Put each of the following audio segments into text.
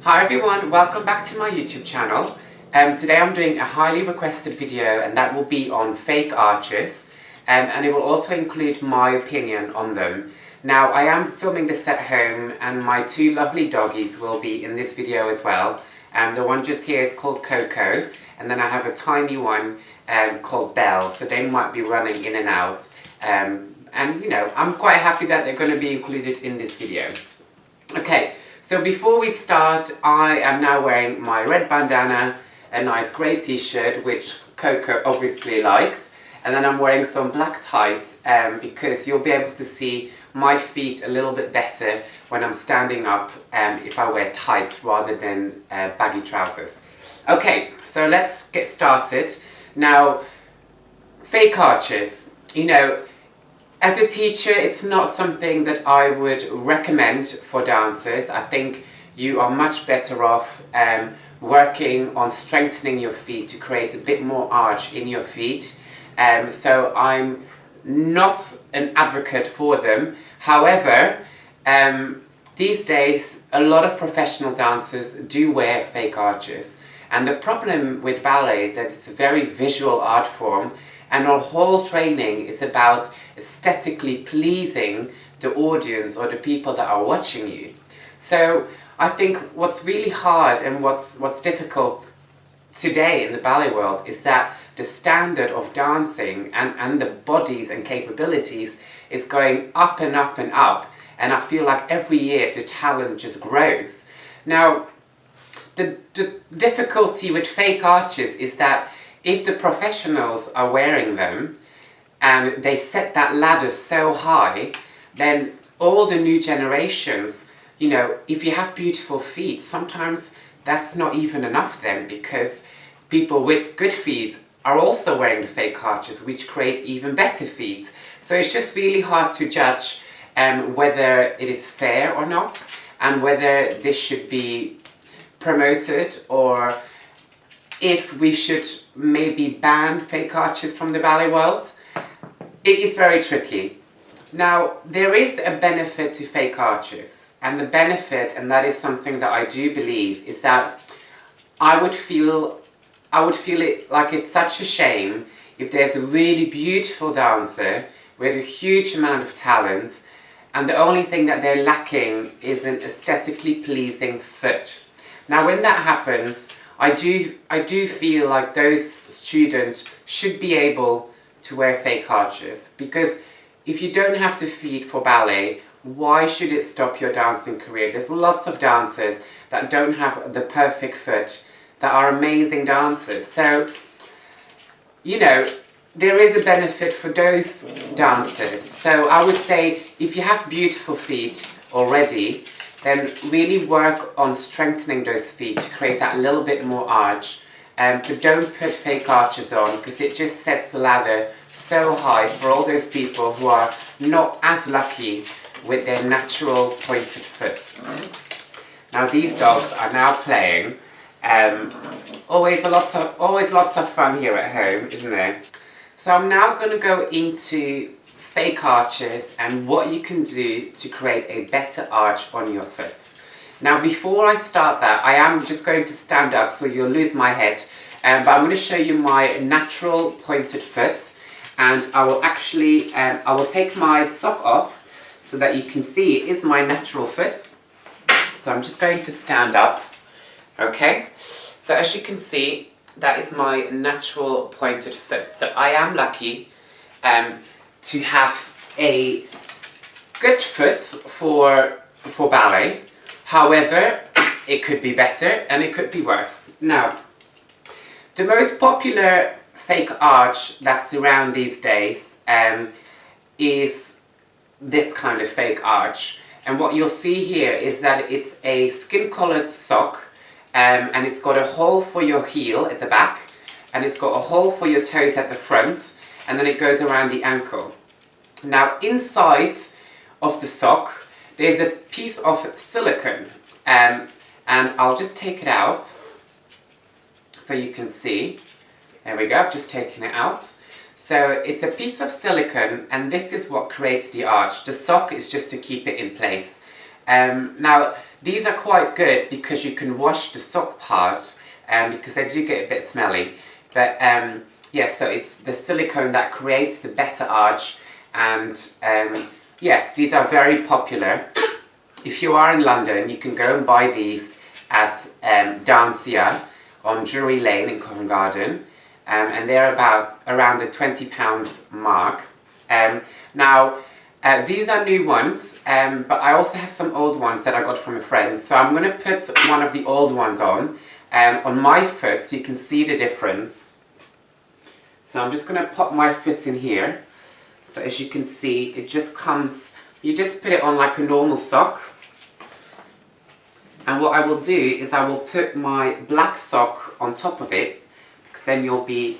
Hi everyone, welcome back to my YouTube channel. Today I'm doing a highly requested video and that will be on fake arches and it will also include my opinion on them. Now I am filming this at home and my two lovely doggies will be in this video as well. The one just here is called Coco and then I have a tiny one called Belle, so they might be running in and out. And you know, I'm quite happy that they're going to be included in this video. Okay. So before we start, I am now wearing my red bandana, a nice grey t-shirt, which Coco obviously likes, and then I'm wearing some black tights because you'll be able to see my feet a little bit better when I'm standing up if I wear tights rather than baggy trousers. Okay, so let's get started. Now, fake arches, you know, as a teacher, it's not something that I would recommend for dancers. I think you are much better off working on strengthening your feet to create a bit more arch in your feet. So I'm not an advocate for them. However, these days, a lot of professional dancers do wear fake arches. And the problem with ballet is that it's a very visual art form, and our whole training is about aesthetically pleasing the audience or the people that are watching you. So I think what's really hard and what's difficult today in the ballet world is that the standard of dancing and the bodies and capabilities is going up and up and up, and I feel like every year the talent just grows. Now, the difficulty with fake arches is that if the professionals are wearing them and they set that ladder so high, then all the new generations, you know, if you have beautiful feet, sometimes that's not even enough then, because people with good feet are also wearing the fake arches, which create even better feet. So it's just really hard to judge whether it is fair or not, and whether this should be promoted, or if we should maybe ban fake arches from the ballet world. It is very tricky. Now, there is a benefit to fake arches, and the benefit, and that is something that I do believe, is that I would feel it like it's such a shame if there's a really beautiful dancer with a huge amount of talent, and the only thing that they're lacking is an aesthetically pleasing foot. Now, when that happens, I do feel like those students should be able to wear fake arches, because if you don't have the feet for ballet, why should it stop your dancing career? There's lots of dancers that don't have the perfect foot that are amazing dancers. So, you know, there is a benefit for those dancers. So I would say if you have beautiful feet already, then really work on strengthening those feet to create that little bit more arch. But don't put fake arches on, because it just sets the ladder so high for all those people who are not as lucky with their natural pointed foot. Now these dogs are now playing. Always lots of fun here at home, isn't there? So I'm now going to go into fake arches and what you can do to create a better arch on your foot. Now, before I start that, I am just going to stand up so you'll lose my head, but I'm going to show you my natural pointed foot, and I will actually, I will take my sock off so that you can see it is my natural foot. So I'm just going to stand up, okay? So as you can see, that is my natural pointed foot. So I am lucky to have a good foot for ballet. However, it could be better and it could be worse. Now, the most popular fake arch that's around these days is this kind of fake arch. And what you'll see here is that it's a skin-colored sock, and it's got a hole for your heel at the back, and it's got a hole for your toes at the front, and then it goes around the ankle. Now, inside of the sock, there's a piece of silicone, and I'll just take it out so you can see. There we go, I've just taken it out. So it's a piece of silicone, and this is what creates the arch. The sock is just to keep it in place. Now, these are quite good because you can wash the sock part, because they do get a bit smelly. But yeah, so it's the silicone that creates the better arch, and yes, these are very popular. If you are in London, you can go and buy these at Dancia on Drury Lane in Covent Garden, and they're around the £20 mark. Now, these are new ones, but I also have some old ones that I got from a friend. So I'm going to put one of the old ones on my foot so you can see the difference. So I'm just going to pop my foot in here. So as you can see, it just comes, you just put it on like a normal sock. And what I will do is I will put my black sock on top of it, because then you'll be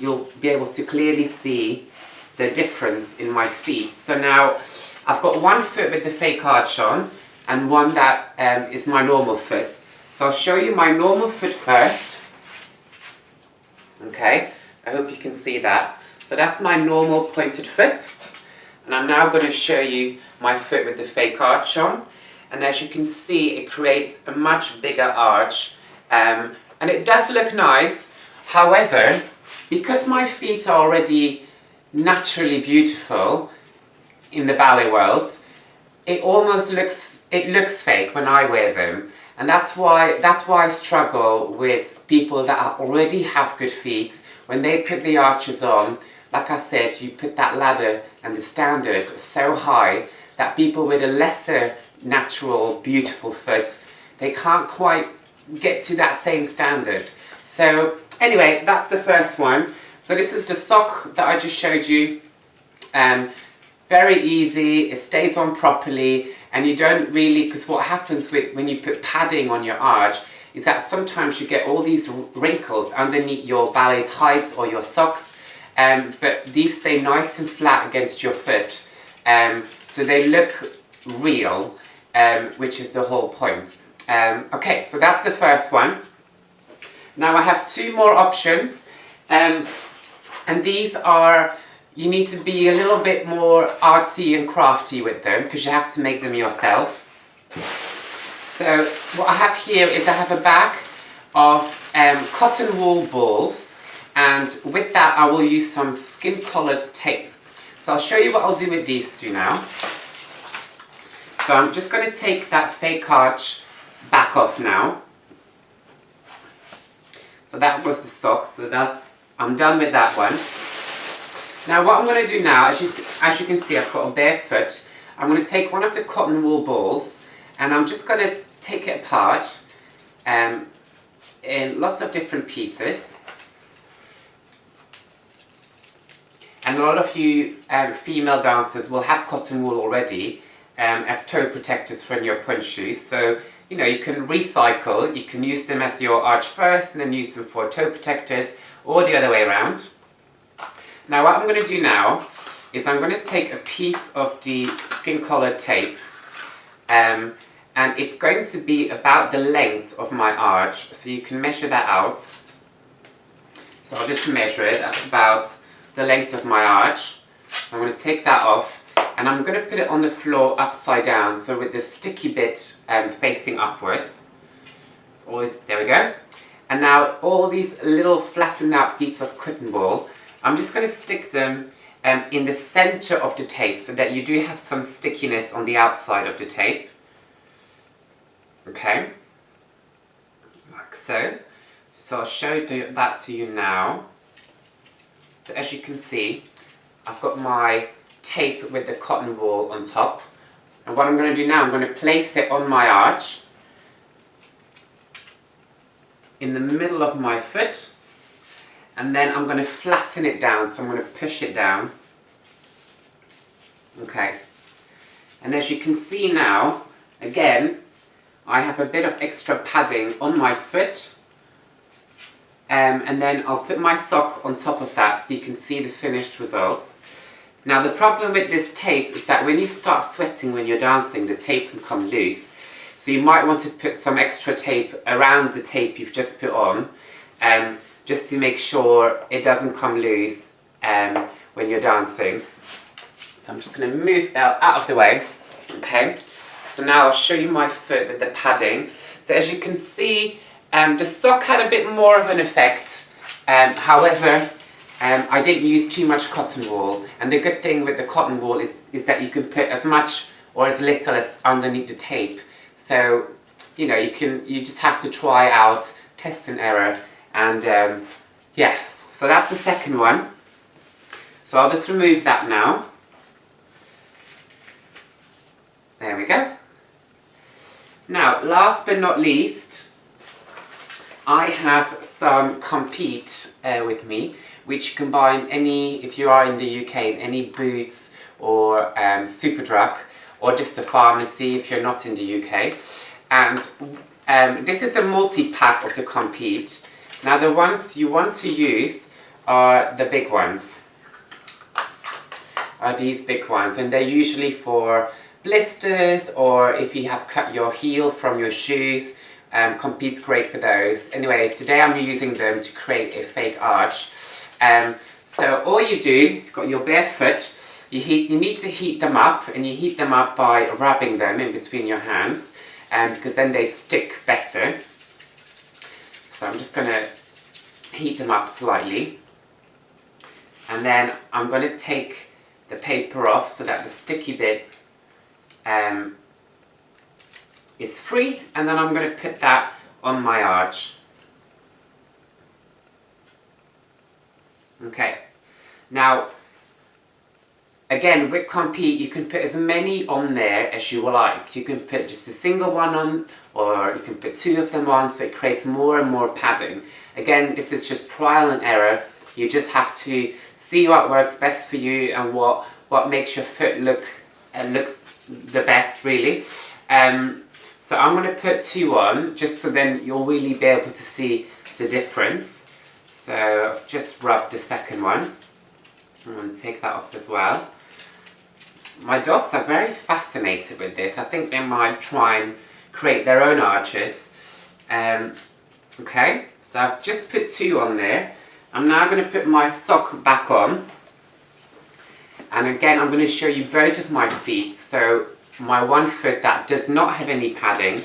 able to clearly see the difference in my feet. So now I've got one foot with the fake arch on and one that is my normal foot. So I'll show you my normal foot first. Okay, I hope you can see that. So that's my normal pointed foot. And I'm now going to show you my foot with the fake arch on. And as you can see, it creates a much bigger arch. And it does look nice. However, because my feet are already naturally beautiful in the ballet world, it almost looks fake when I wear them. And that's why I struggle with people that already have good feet. When they put the arches on, like I said, you put that ladder and the standard so high that people with a lesser natural beautiful foot, they can't quite get to that same standard. So anyway, that's the first one. So this is the sock that I just showed you. Very easy, it stays on properly, and you don't really, because what happens when you put padding on your arch is that sometimes you get all these wrinkles underneath your ballet tights or your socks, but these stay nice and flat against your foot, so they look real, which is the whole point. Okay, so that's the first one. Now I have two more options, and these are, you need to be a little bit more artsy and crafty with them because you have to make them yourself. So what I have here is I have a bag of cotton wool balls, and with that I will use some skin coloured tape. So I'll show you what I'll do with these two now. So I'm just going to take that fake arch back off now. So that was the sock, so I'm done with that one. Now what I'm going to do now, as you can see, I've got a bare foot. I'm going to take one of the cotton wool balls and I'm just going to take it apart in lots of different pieces. And a lot of you female dancers will have cotton wool already as toe protectors for your punch shoes. So, you know, you can recycle, you can use them as your arch first and then use them for toe protectors, or the other way around. Now what I'm going to do now is I'm going to take a piece of the skin coloured tape, and it's going to be about the length of my arch, so you can measure that out. So I'll just measure it, that's about the length of my arch. I'm going to take that off and I'm going to put it on the floor upside down, so with the sticky bit facing upwards. It's always, there we go. And now all these little flattened out pieces of cotton wool, I'm just going to stick them in the center of the tape so that you do have some stickiness on the outside of the tape. Okay, like so. So I'll show that to you now. So as you can see, I've got my tape with the cotton wool on top. And what I'm going to do now, I'm going to place it on my arch in the middle of my foot, and then I'm going to flatten it down, so I'm going to push it down. Okay, and as you can see now, again, I have a bit of extra padding on my foot, and then I'll put my sock on top of that so you can see the finished result. Now the problem with this tape is that when you start sweating when you're dancing, the tape can come loose. So you might want to put some extra tape around the tape you've just put on, just to make sure it doesn't come loose when you're dancing. So I'm just going to move out of the way. Okay, so now I'll show you my foot with the padding. So as you can see, the sock had a bit more of an effect. However, I didn't use too much cotton wool, and the good thing with the cotton wool is that you can put as much or as little as underneath the tape. So, you know, you just have to try out, test and error, and yes, so that's the second one. So I'll just remove that now. There we go. Now, last but not least, I have some Compete with me, which you can buy in any, if you are in the UK, in any Boots or Superdrug, or just a pharmacy if you're not in the UK. And this is a multi-pack of the Compete. Now the ones you want to use are the big ones. Are these big ones, and they're usually for blisters, or if you have cut your heel from your shoes. Compete's great for those. Anyway, today I'm using them to create a fake arch. So all you do, you've got your bare foot, you need to heat them up, and you heat them up by rubbing them in between your hands, because then they stick better. So I'm just going to heat them up slightly, and then I'm going to take the paper off so that the sticky bit is free, and then I'm going to put that on my arch. Okay, now again with Compete you can put as many on there as you like. You can put just a single one on, or you can put two of them on, so it creates more and more padding. Again, this is just trial and error. You just have to see what works best for you and what makes your foot looks the best, really. So I'm going to put two on, just so then you'll really be able to see the difference. So I've just rubbed the second one. I'm going to take that off as well. My dogs are very fascinated with this. I think they might try and create their own arches. Okay, so I've just put two on there. I'm now going to put my sock back on. And again, I'm going to show you both of my feet. So my one foot that does not have any padding,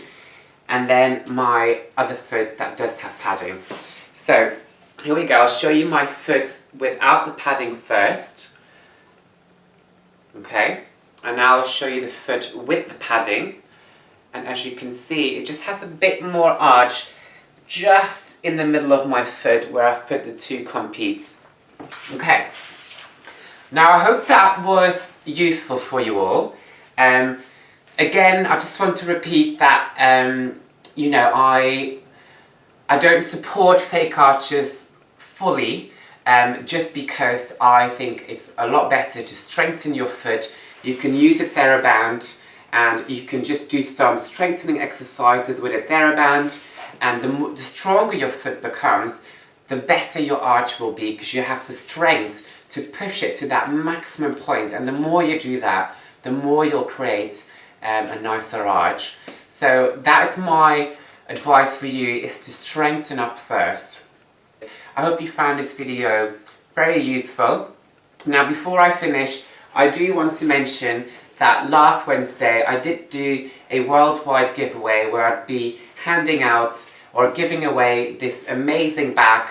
and then my other foot that does have padding. So here we go, I'll show you my foot without the padding first. Okay, and now I'll show you the foot with the padding. And as you can see, it just has a bit more arch just in the middle of my foot where I've put the two Competes. Okay, now I hope that was useful for you all. Again, I just want to repeat that, you know, I don't support fake arches fully, just because I think it's a lot better to strengthen your foot. You can use a TheraBand, and you can just do some strengthening exercises with a TheraBand, and the stronger your foot becomes, the better your arch will be, because you have the strength to push it to that maximum point, and the more you do that, the more you'll create a nicer arch. So that's my advice for you, is to strengthen up first. I hope you found this video very useful. Now before I finish, I do want to mention that last Wednesday I did do a worldwide giveaway where I'd be handing out or giving away this amazing bag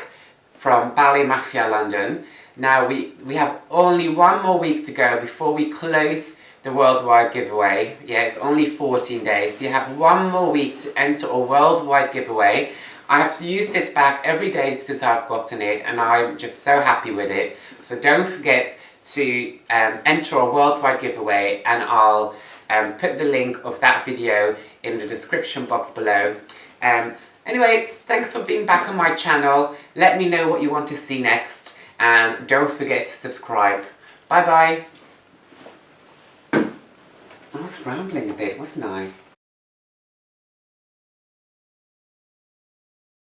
from Ballet Mafia London. Now we have only one more week to go before we close the worldwide giveaway. Yeah, it's only 14 days. You have one more week to enter a worldwide giveaway. I have used this bag every day since I've gotten it, and I'm just so happy with it. So don't forget to enter a worldwide giveaway, and I'll put the link of that video in the description box below. Anyway, thanks for being back on my channel. Let me know what you want to see next, and don't forget to subscribe. Bye bye. I was rambling a bit, wasn't I?